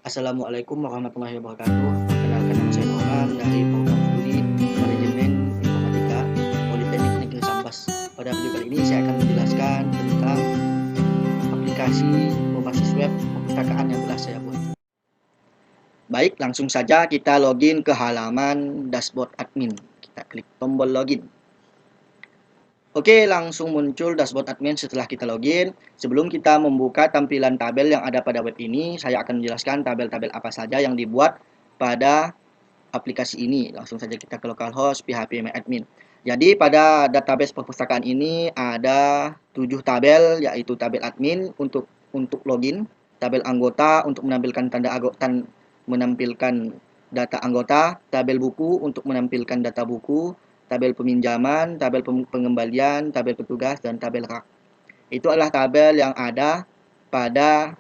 Assalamualaikum warahmatullahi wabarakatuh. Perkenalkan, nama saya Norman dari program studi Manajemen Informatika Politeknik Negeri Sambas. Pada video kali ini saya akan menjelaskan tentang aplikasi berbasis web perpustakaan yang telah saya buat. Baik, langsung saja kita login ke halaman dashboard admin. Kita klik tombol login. Oke, langsung muncul dashboard admin setelah kita login. Sebelum kita membuka tampilan tabel yang ada pada web ini, saya akan menjelaskan tabel-tabel apa saja yang dibuat pada aplikasi ini. Langsung saja kita ke localhost phpMyAdmin. Jadi pada database perpustakaan ini ada 7 tabel, yaitu tabel admin untuk login, tabel anggota untuk menampilkan menampilkan data anggota, tabel buku untuk menampilkan data buku, tabel peminjaman, tabel pengembalian, tabel petugas, dan tabel rak. Itu adalah tabel yang ada pada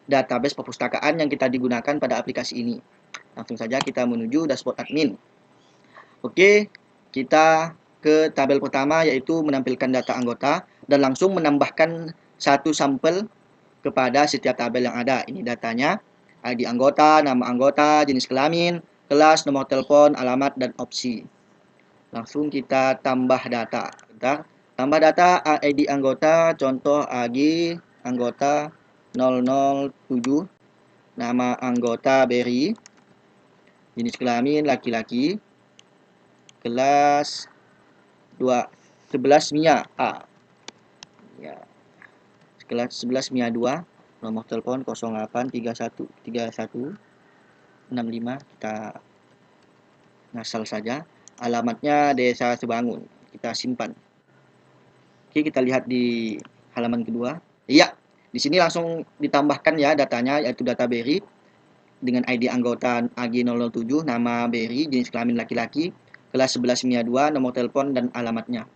database perpustakaan yang kita digunakan pada aplikasi ini. Langsung saja kita menuju dashboard admin. Oke, kita ke tabel pertama yaitu menampilkan data anggota dan langsung menambahkan satu sampel kepada setiap tabel yang ada. Ini datanya, ID anggota, nama anggota, jenis kelamin, kelas, nomor telepon, alamat, dan opsi. Langsung kita tambah data. Bentar. Tambah data ID anggota, contoh AG anggota 007, nama anggota Berry, jenis kelamin laki-laki, kelas 11 MIA A. Ya. Kelas 11 MIA 2, nomor telepon 08313165, kita ngasal saja. Alamatnya Desa Sebangun. Kita simpan. Oke, kita lihat di halaman kedua. Iya, di sini langsung ditambahkan ya datanya, yaitu data Berry dengan ID anggota AG007, nama Berry, jenis kelamin laki-laki, kelas 11 MIA 2, nomor telepon, dan alamatnya.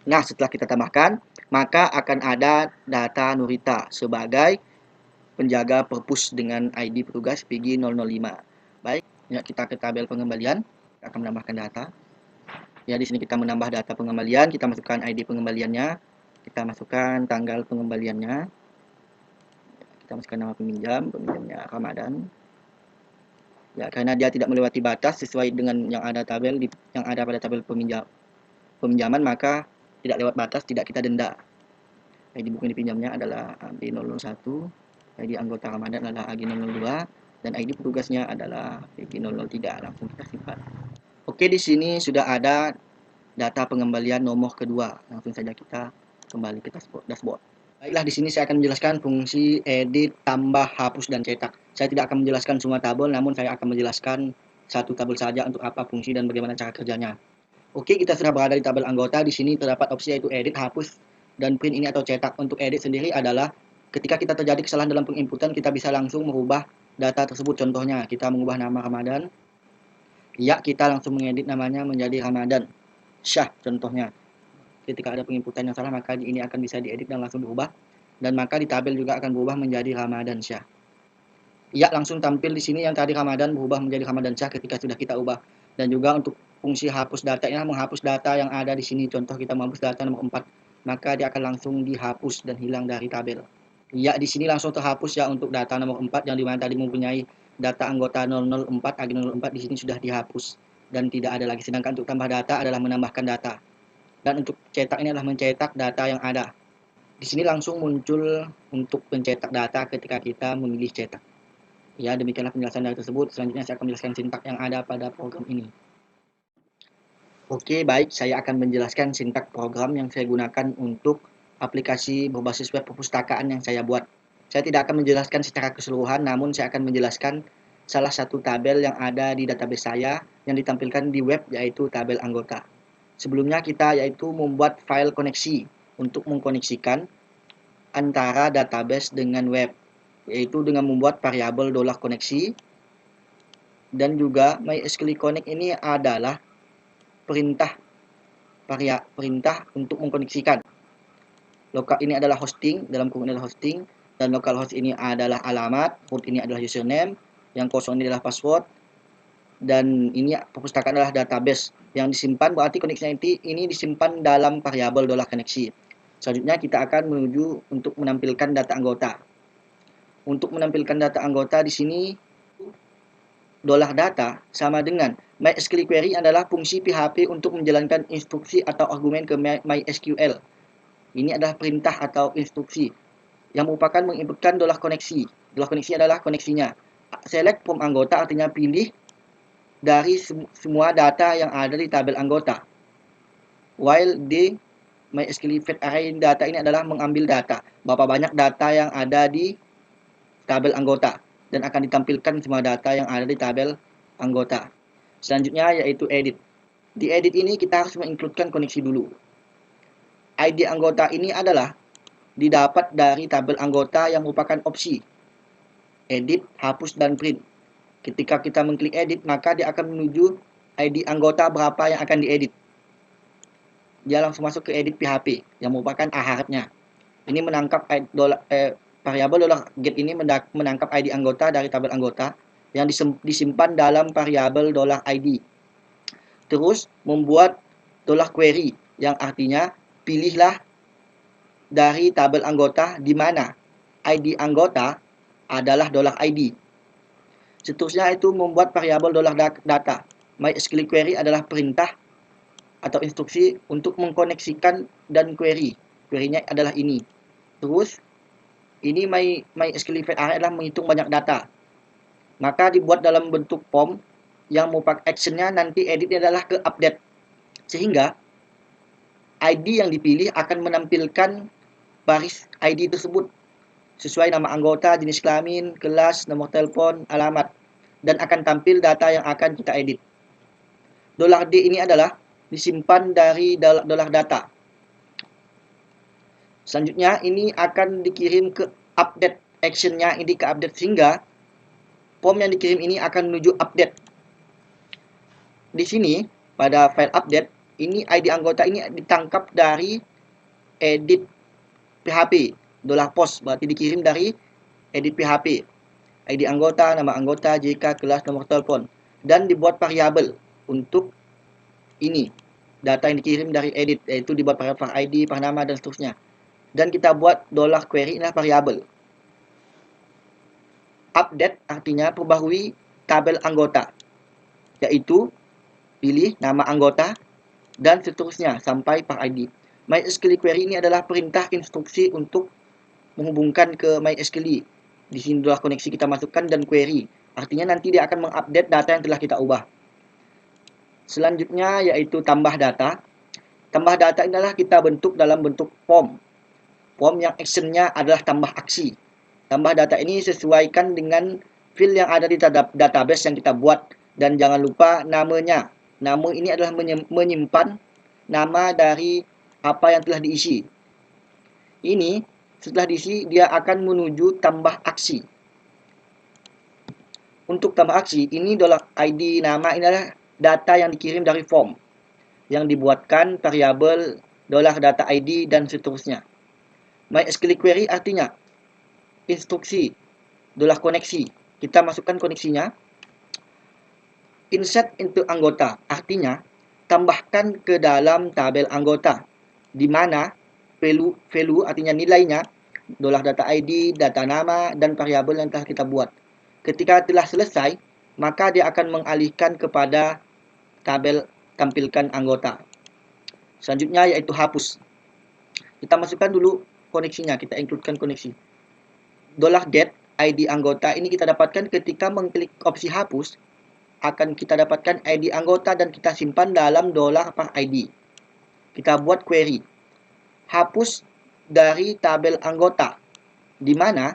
Nah, setelah kita tambahkan, maka akan ada data Nurita sebagai penjaga perpus dengan ID petugas PG005. Baik, ya, kita ke tabel pengembalian. Kita akan menambahkan data. Ya, di sini kita menambah data pengembalian, kita masukkan ID pengembaliannya, kita masukkan tanggal pengembaliannya, kita masukkan nama peminjamnya Ramadan. Ya, karena dia tidak melewati batas sesuai dengan yang ada pada tabel peminjaman, maka tidak lewat batas, tidak kita denda. ID buku yang dipinjamnya adalah AB001, ID anggota Ramadan adalah AG002, dan ID petugasnya adalah PG003. Langsung kita simpan. Oke, di sini sudah ada data pengembalian nomor kedua. Langsung saja kita kembali ke dashboard. Baiklah, di sini saya akan menjelaskan fungsi edit, tambah, hapus, dan cetak. Saya tidak akan menjelaskan semua tabel, namun saya akan menjelaskan satu tabel saja untuk apa fungsi dan bagaimana cara kerjanya. Oke, kita sudah berada di tabel anggota. Di sini terdapat opsi yaitu edit, hapus, dan print ini atau cetak. Untuk edit sendiri adalah ketika kita terjadi kesalahan dalam penginputan, kita bisa langsung merubah data tersebut. Contohnya, kita mengubah nama Ramadan. Ya, kita langsung mengedit namanya menjadi Ramadan Syah contohnya. Ketika ada penginputan yang salah, maka ini akan bisa diedit dan langsung berubah. Dan maka di tabel juga akan berubah menjadi Ramadan Syah. Ya, langsung tampil di sini yang tadi Ramadan berubah menjadi Ramadan Syah ketika sudah kita ubah. Dan juga untuk fungsi hapus datanya, menghapus data yang ada di sini. Contoh kita menghapus data nomor 4, maka dia akan langsung dihapus dan hilang dari tabel. Ya, di sini langsung terhapus ya untuk data nomor 4 yang dimana tadi mempunyai data anggota 004, AG004 di sini sudah dihapus dan tidak ada lagi. Sedangkan untuk tambah data adalah menambahkan data. Dan untuk cetak ini adalah mencetak data yang ada. Di sini langsung muncul untuk pencetak data ketika kita memilih cetak. Ya, demikianlah penjelasan dari tersebut. Selanjutnya saya akan menjelaskan sintak yang ada pada program ini. Oke, baik. Saya akan menjelaskan sintak program yang saya gunakan untuk aplikasi berbasis web perpustakaan yang saya buat. Saya tidak akan menjelaskan secara keseluruhan, namun saya akan menjelaskan salah satu tabel yang ada di database saya yang ditampilkan di web, yaitu tabel anggota. Sebelumnya kita yaitu membuat file koneksi untuk mengkoneksikan antara database dengan web, yaitu dengan membuat variabel $koneksi, dan juga MySQL Connect ini adalah perintah untuk mengkoneksikan. Lokal ini adalah hosting, dalam kurung adalah hosting, dan localhost ini adalah alamat, root ini adalah username, yang kosong ini adalah password, dan ini perpustakaan adalah database yang disimpan, berarti koneksi ini disimpan dalam variabel $koneksi. Selanjutnya kita akan menuju untuk menampilkan data anggota. untuk menampilkan data anggota di sini $data sama dengan MySQL query adalah fungsi PHP untuk menjalankan instruksi atau argumen ke MySQL. Ini adalah perintah atau instruksi yang merupakan menginputkan $koneksi. $koneksi adalah koneksinya. Select from anggota artinya pilih dari semua data yang ada di tabel anggota. While the MySQL fetch array data ini adalah mengambil data. Berapa banyak data yang ada di tabel anggota. Dan akan ditampilkan semua data yang ada di tabel anggota. Selanjutnya yaitu edit. Di edit ini kita harus mengincludekan koneksi dulu. ID anggota ini adalah didapat dari tabel anggota yang merupakan opsi edit, hapus, dan print. Ketika kita mengklik edit, maka dia akan menuju ID anggota berapa yang akan diedit. Dia langsung masuk ke edit PHP yang merupakan aharapnya. Ini menangkap variabel $get ini menangkap ID anggota dari tabel anggota yang disimpan dalam variabel $id. Terus membuat $query yang artinya pilihlah dari tabel anggota di mana ID anggota adalah $id. Seterusnya itu membuat variabel $data. MySQL query adalah perintah atau instruksi untuk mengkoneksikan dan query. Query-nya adalah ini. Terus ini MySQL fetch array adalah menghitung banyak data. Maka dibuat dalam bentuk form yang merupakan actionnya nanti editnya adalah ke update. Sehingga ID yang dipilih akan menampilkan baris ID tersebut sesuai nama anggota, jenis kelamin, kelas, nomor telepon, alamat, dan akan tampil data yang akan kita edit. $D ini adalah disimpan dari $data. Selanjutnya ini akan dikirim ke update, actionnya ini ke update, sehingga form yang dikirim ini akan menuju update. Di sini pada file update ini ID anggota ini ditangkap dari edit PHP $post, berarti dikirim dari edit PHP. ID anggota, nama anggota, JK, kelas, nomor telepon, dan dibuat variabel untuk ini data yang dikirim dari edit, yaitu dibuat variabel ID, nama, dan seterusnya. Dan kita buat $query adalah variabel. Update artinya perbaharui tabel anggota, yaitu pilih nama anggota dan seterusnya sampai per ID. MySQL query ini adalah perintah instruksi untuk menghubungkan ke MySQL. Di sini adalah koneksi kita masukkan dan query. Artinya nanti dia akan mengupdate data yang telah kita ubah. Selanjutnya yaitu tambah data. Tambah data ini adalah kita bentuk dalam bentuk form. Form yang actionnya adalah tambah aksi. Tambah data ini sesuaikan dengan field yang ada di database yang kita buat. Dan jangan lupa namanya. Nama ini adalah menyimpan nama dari apa yang telah diisi. Ini setelah diisi dia akan menuju tambah aksi. Untuk tambah aksi ini $id nama ini adalah data yang dikirim dari form yang dibuatkan variabel $data ID dan seterusnya. MySQL query artinya instruksi $koneksi. Kita masukkan koneksinya. Insert into anggota artinya tambahkan ke dalam tabel anggota di mana value artinya nilainya $data ID, data nama, dan variabel yang telah kita buat. Ketika telah selesai, maka dia akan mengalihkan kepada tabel tampilkan anggota. Selanjutnya yaitu hapus. Kita masukkan dulu koneksinya, kita includekan koneksi. $get ID anggota ini kita dapatkan ketika mengklik opsi hapus, akan kita dapatkan ID anggota dan kita simpan dalam $ID. Kita buat query. Hapus dari tabel anggota, di mana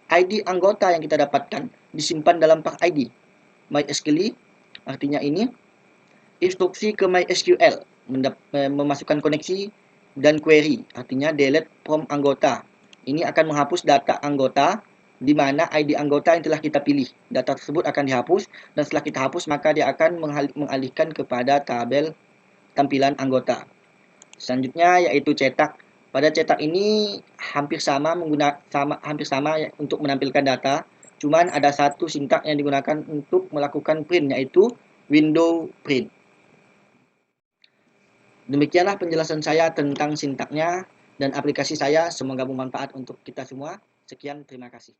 ID anggota yang kita dapatkan disimpan dalam par ID. MySQL artinya ini instruksi ke MySQL memasukkan koneksi dan query artinya delete from anggota. Ini akan menghapus data anggota di mana ID anggota yang telah kita pilih. Data tersebut akan dihapus dan setelah kita hapus maka dia akan mengalihkan kepada tabel tampilan anggota. Selanjutnya yaitu cetak. Pada cetak ini hampir sama untuk menampilkan data, cuman ada satu sintak yang digunakan untuk melakukan print, yaitu window print. Demikianlah penjelasan saya tentang sintaknya dan aplikasi saya. Semoga bermanfaat untuk kita semua. Sekian, terima kasih.